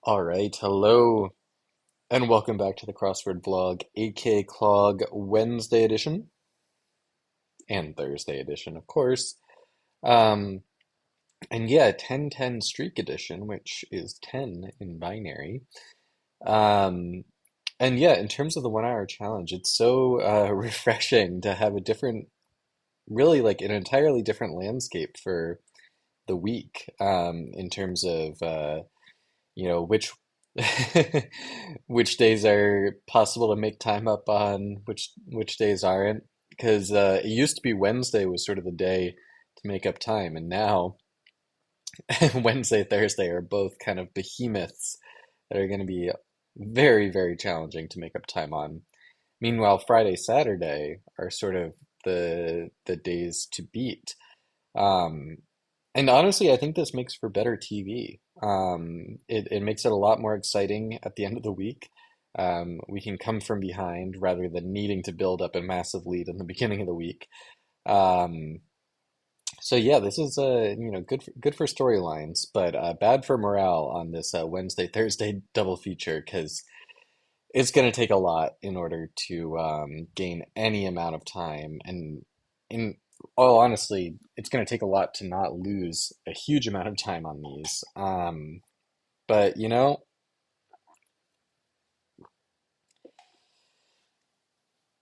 All right, hello, and welcome back to the Crossword vlog, aka Clog Wednesday edition and Thursday edition, of course. Um, and yeah, 10-10 streak edition, which is 10 in binary. Um, and yeah, in terms of the 1 hour challenge, it's so refreshing to have a different, really like an entirely different landscape for the week, in terms of which which days are possible to make time up on, which days aren't. Because it used to be Wednesday was sort of the day to make up time, and now Wednesday, Thursday are both kind of behemoths that are going to be very, very challenging to make up time on. Meanwhile, Friday, Saturday are sort of the days to beat. Um, and honestly, I think this makes for better TV. It makes it a lot more exciting at the end of the week. We can come from behind rather than needing to build up a massive lead in the beginning of the week. Um, so yeah, this is good for storylines, but bad for morale on this Wednesday Thursday double feature because it's going to take a lot in order to gain any amount of time. And in all honestly, it's going to take a lot to not lose a huge amount of time on these. But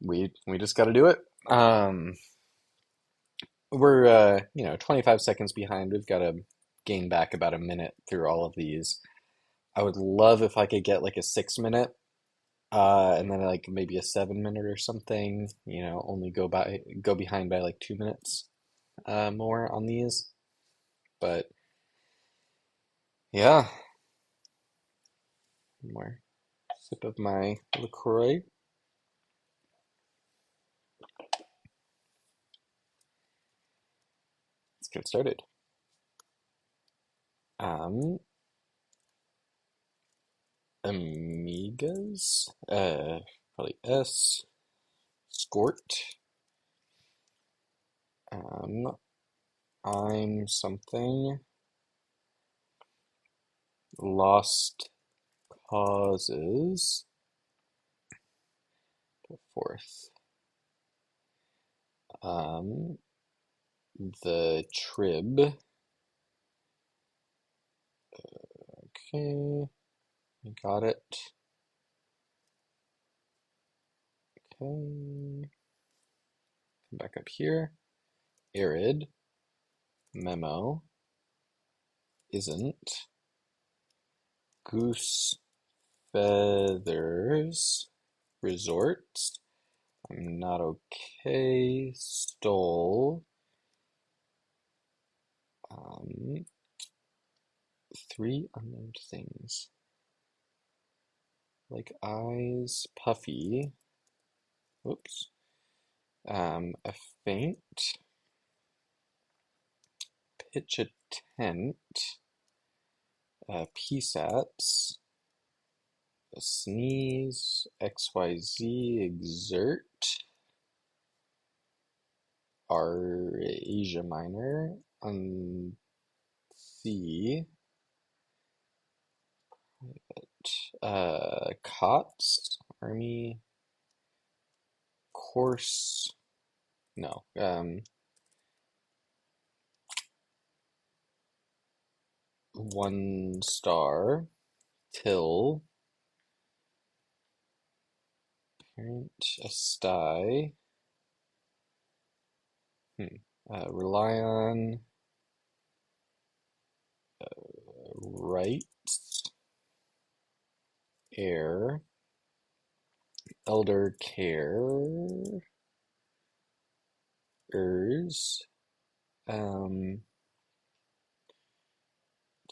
we just got to do it. Um, we're 25 seconds behind. We've got to gain back about a minute through all of these. I would love if I could get like a 6 minute. And then like maybe a 7 minute or something, only go behind by like 2 minutes more on these. But yeah, more sip of my LaCroix. Let's get started. Um, Amigas, probably S. Skort. Um, I'm something. Lost causes. Fourth. Um, the Trib. Okay, got it. Okay, come back up here. Arid. Memo. Isn't. Goose feathers. Resorts. I'm not okay. Stole. Um, three unknown things. Like eyes. Puffy. Whoops. A faint. Pitch a tent. PSATs. A sneeze. XYZ. Exert. R Asia Minor. C. COTS. Army. Course. No. 1 star. Till. Parent. A sty. Rely on. Rights. Air. Elder care. Ers. Um,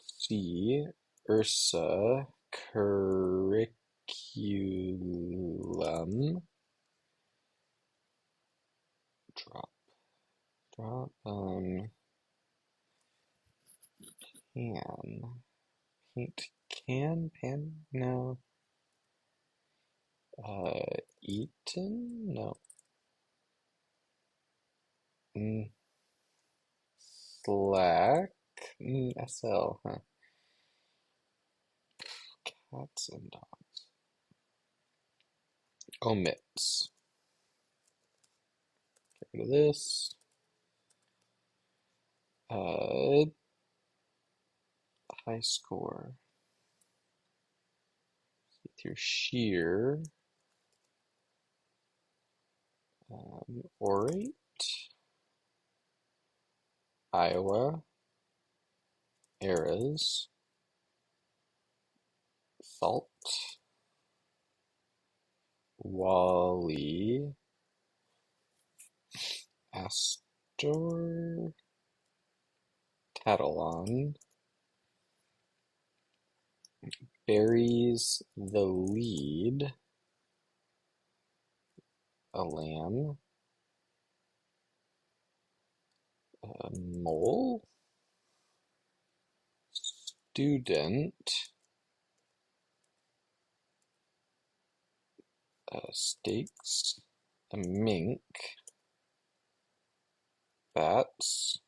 C. Ursa. Curriculum. Drop. Drop. Can. Paint. Pan? No. Eaten? No. Mm, Slack? SL, huh? Cats and dogs. Omits. Get rid of this. Uh, High score. With your sheer. Orate. Iowa. Eras. Salt. Wally. Astor. Catalan. Buries the lead. A lamb. A mole. Student. Steaks. A mink. Bats.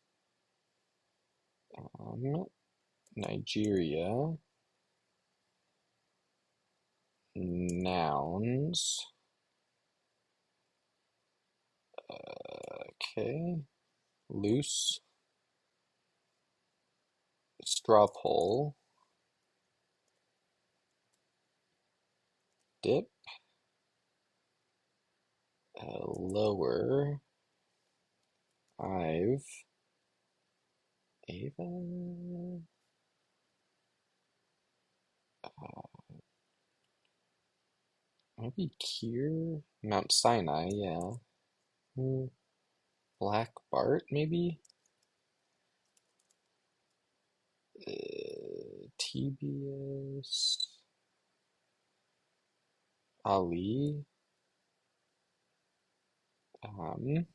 Nigeria. Nouns. Okay. Loose. Straw poll. Dip. Lower. I've. Ava. Maybe Kier? Mount Sinai, yeah. Hmm, Black Bart, maybe? TBS. Ali. Um,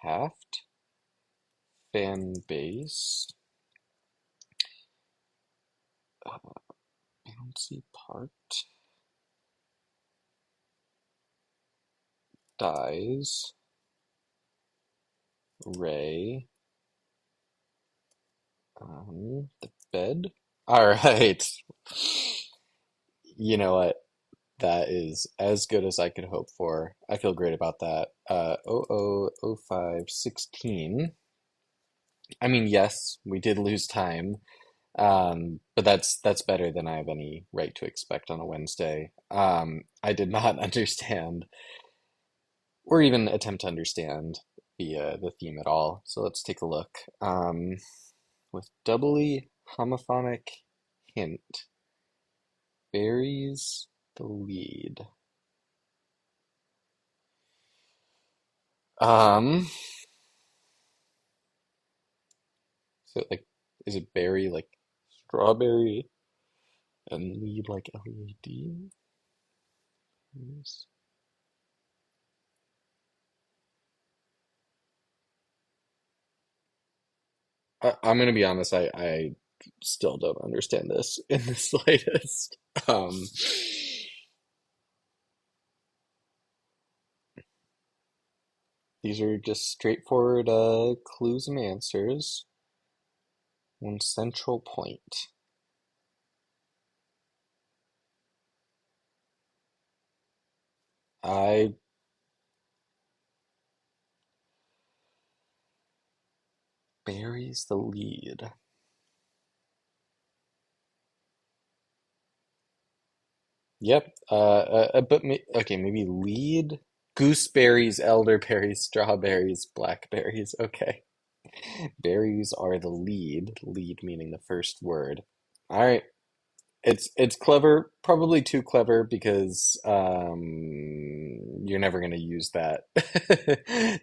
Taft. Fan base. Bouncy part. Dies. Ray. The bed. All right. You know what? That is as good as I could hope for. I feel great about that. 000516. I mean, yes, we did lose time, but that's better than I have any right to expect on a Wednesday. I did not understand or even attempt to understand the theme at all. So let's take a look. With doubly homophonic hint, buries the lead. Um, so like, is it berry like strawberry and lead like LED? Yes. I'm gonna be honest, I still don't understand this in the slightest. These are just straightforward clues and answers. One central point. I buries the lead. Yep. Okay, maybe lead. Gooseberries, elderberries, strawberries, blackberries. Okay. Berries are the lead. Lead meaning the first word. All right. It's clever, probably too clever because you're never going to use that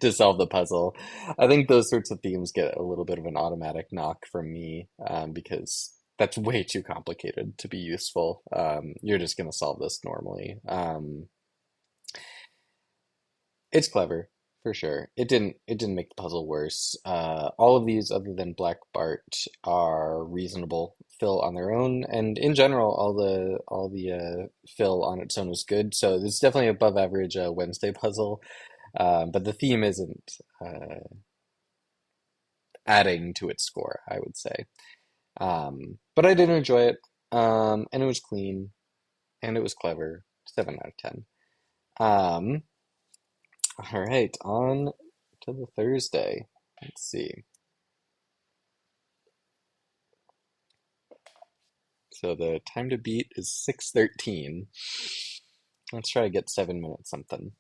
to solve the puzzle. I think those sorts of themes get a little bit of an automatic knock from me because that's way too complicated to be useful. You're just going to solve this normally. It's clever for sure. It didn't make the puzzle worse. All of these, other than Black Bart, are reasonable fill on their own, and in general, all the fill on its own is good. So it's definitely above average Wednesday puzzle. But the theme isn't adding to its score, I would say. But I did enjoy it, and it was clean. and it was clever. 7 out of 10. Um, all right, on to the Thursday. Let's see. So the time to beat is 6:13. Let's try to get 7 minutes something.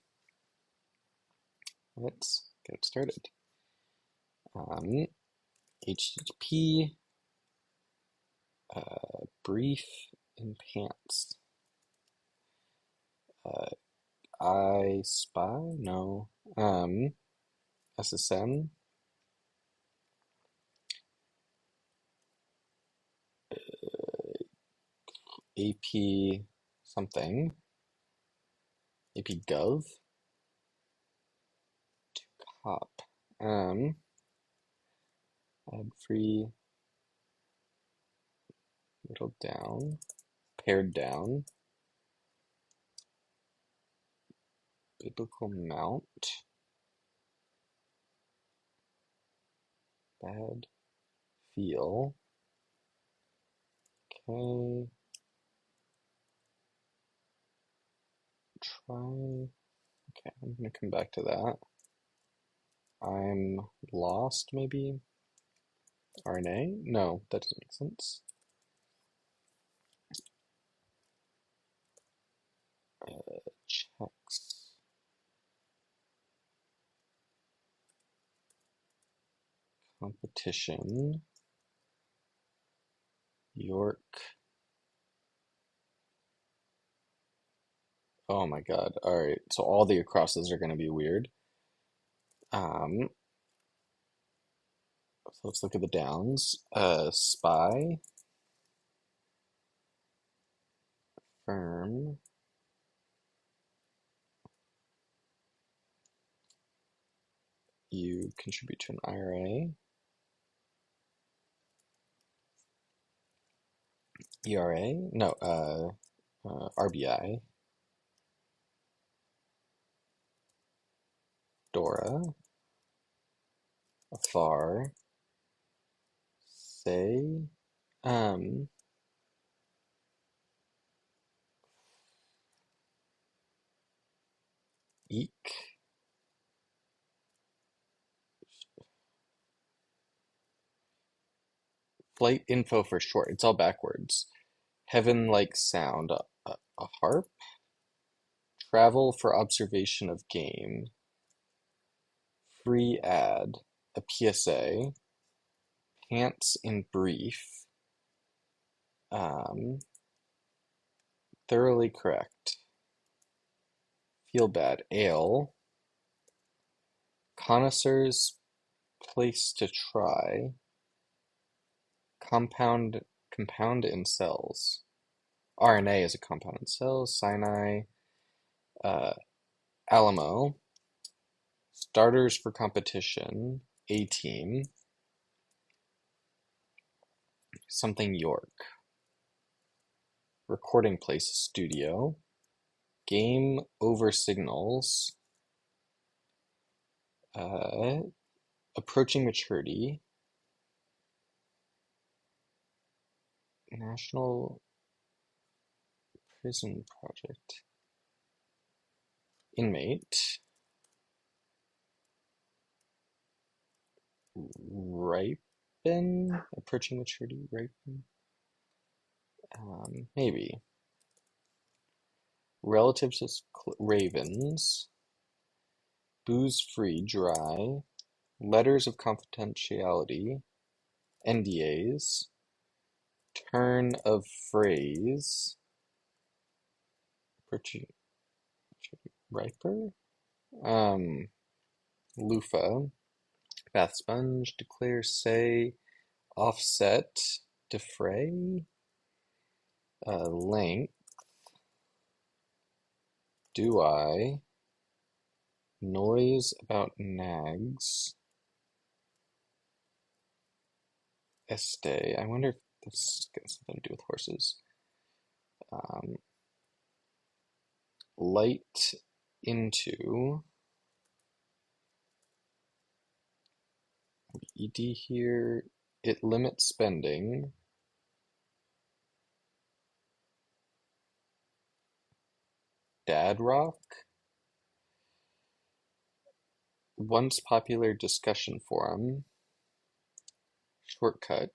Let's get started. HTTP, brief in pants. I spy? No. SSN, AP something, AP Gov, cop, add free, whittled down, pared down, biblical mount, bad feel, okay, try, okay, I'm gonna come back to that. I'm lost, maybe? RNA? No, that doesn't make sense. Checks. Competition. York. Oh my God. All right. So all the acrosses are going to be weird. So let's look at the downs. Spy. Firm. You contribute to an IRA. ERA? No, RBI. Dora. Afar. Say. Um, Eek. Flight info for short. It's all backwards. Heaven-like sound. A harp. Travel for observation of game. Free ad. A PSA. Pants in brief. Um, thoroughly correct. Feel bad. Ale. Connoisseur's place to try. Compound in cells. RNA is a compound in cells. Sinai. Uh, Alamo. Starters for competition. A team. Something York. Recording place studio. Game over signals. Uh, approaching maturity. National Prison Project. Inmate. Ripen? Approaching maturity? Ripen? Maybe. Relatives of ravens. Booze free, dry. Letters of confidentiality. NDAs. Turn of phrase. Approaching riper? Loofah. Bath sponge. Declare, say. Offset. Defray. Length. Do I? Noise about nags. Este. I wonder if this has something to do with horses. Um, light into. ED here. It limits spending. Dad rock. Once popular discussion forum. Shortcut.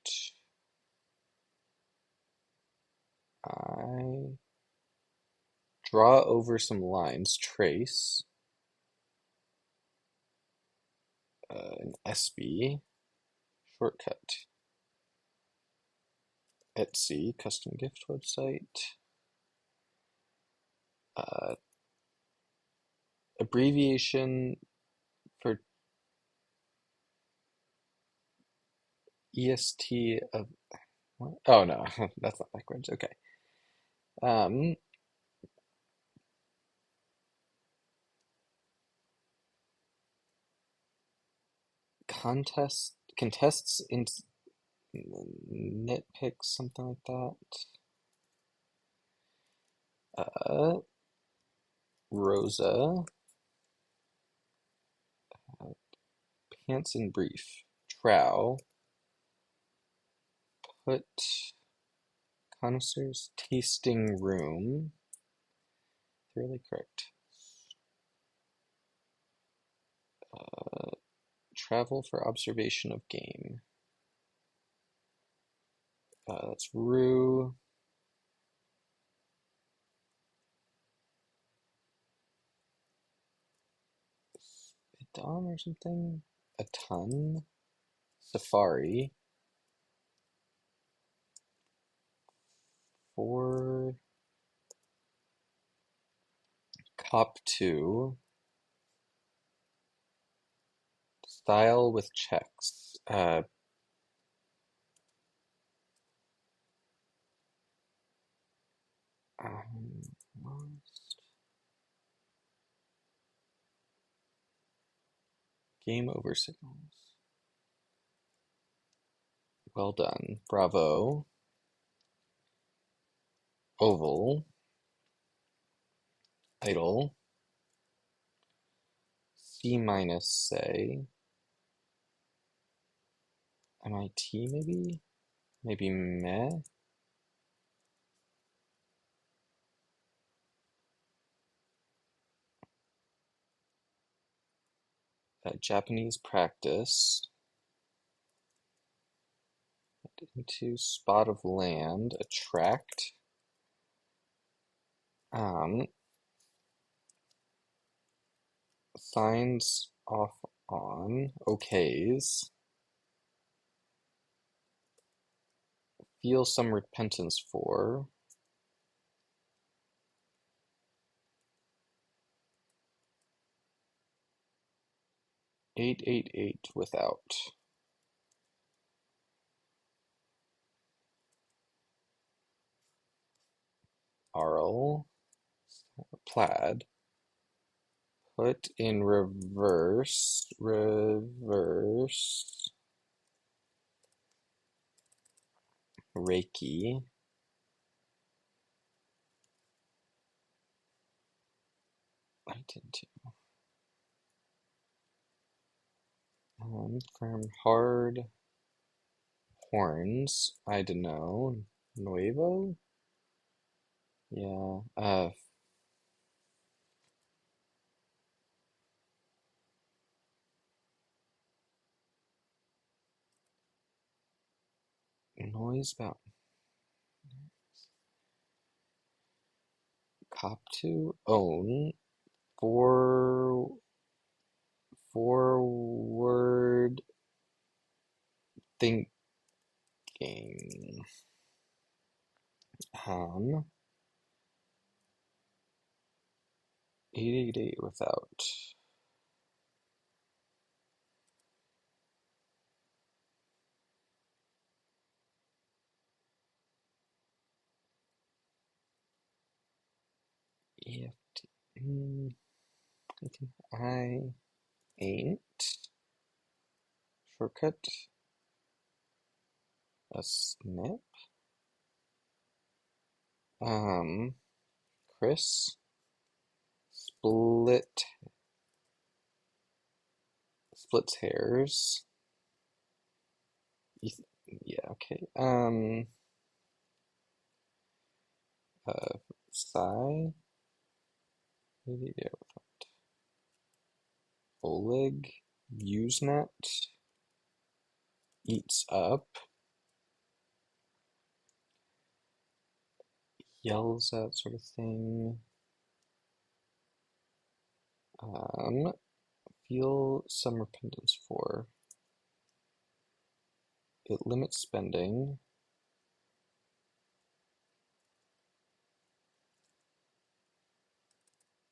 I draw over some lines. Trace. An SB. Shortcut. Etsy. Custom gift website. Uh, Abbreviation for EST of what? Oh no, that's not backwards. Okay. Um, contests in nitpicks, something like that. Uh, Rosa, uh, pants in brief. Trow, put connoisseurs tasting room. Fairly correct. Uh, Travel for observation of game. That's Rue. Dawn or something? A ton. Safari. For Cop 2. Style with checks. Um, Game over signals. Well done. Bravo. Oval. Idle. C minus, say. MIT, maybe? Maybe meh? Japanese practice. Into spot of land. Attract. Um, Signs off on. Okays. Feel some repentance for. 888 without. Arl. Plaid. Put in reverse. Reverse. Reiki. Light into. Firm hard. Horns. I don't know. Nuevo? Yeah. Noise about cop to own. For forward thinking. 888 without. EFT. I ain't. Shortcut. A snip. Um, Chris. Split. Splits hairs. Yeah, okay. Uh, Sigh. Radio. Oleg. Usenet. Eats up. Yells at sort of thing. Um, feel some repentance for. It limits spending.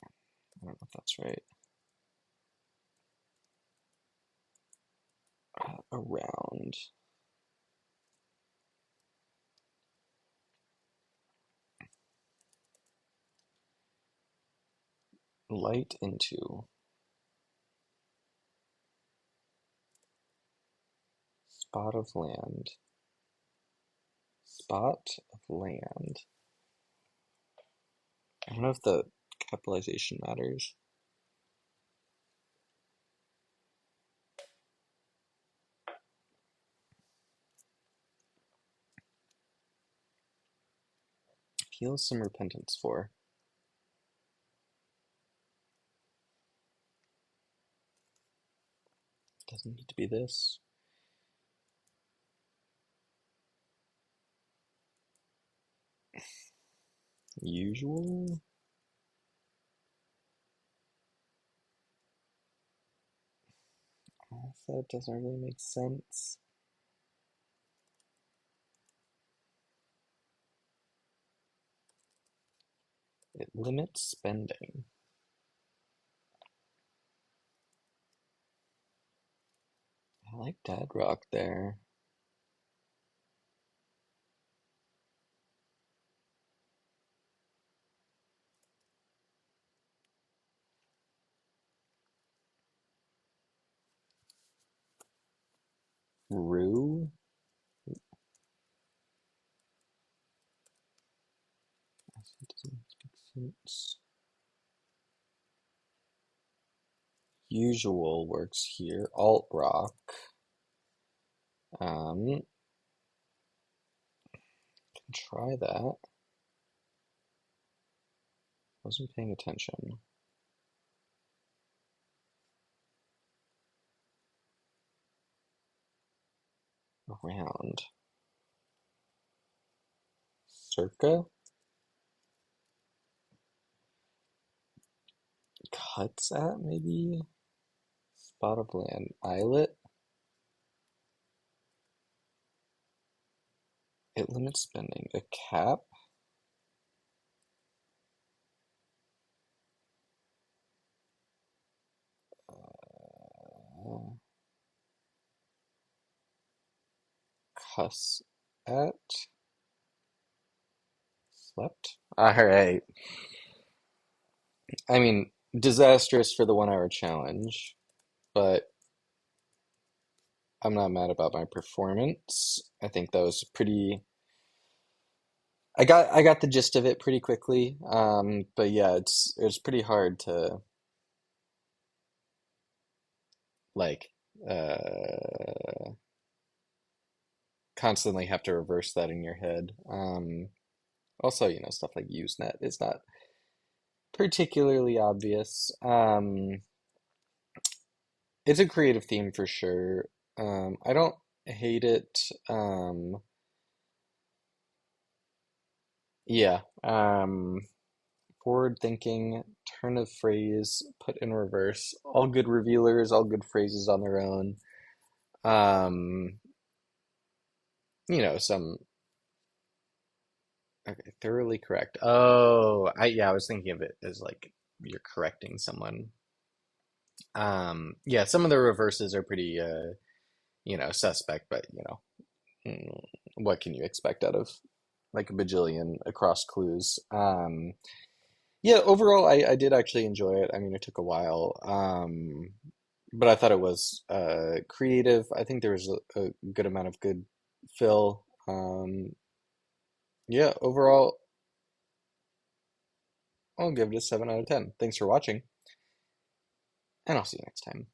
I don't know if that's right. Around. Light into. Spot of land. Spot of land. I don't know if the capitalization matters. Feel some repentance for. Doesn't need to be this. Usual. Also, it doesn't really make sense. It limits spending. I like Dad Rock there. Rue. It doesn't make sense. Usual works here. Alt rock. Can try that. Wasn't paying attention. Around. Circa. Cuts at maybe. Spot of land. Islet. It limits spending. A cap. Cuss at. Slept. All right. I mean, disastrous for the 1 hour challenge, but I'm not mad about my performance. I think that was pretty. I got the gist of it pretty quickly. But yeah, it's pretty hard to like uh constantly have to reverse that in your head. Also, stuff like Usenet is not particularly obvious. It's a creative theme for sure. I don't hate it. Yeah. Forward thinking, turn of phrase, put in reverse. All good revealers, all good phrases on their own. Um, some okay, thoroughly correct. Oh, I was thinking of it as like you're correcting someone. Yeah, some of the reverses are pretty suspect, but mm, what can you expect out of like a bajillion across clues? Yeah, overall, I did actually enjoy it. I mean, it took a while, but I thought it was creative. I think there was a good amount of good fill. Yeah, overall, I'll give it a 7 out of 10. Thanks for watching, and I'll see you next time.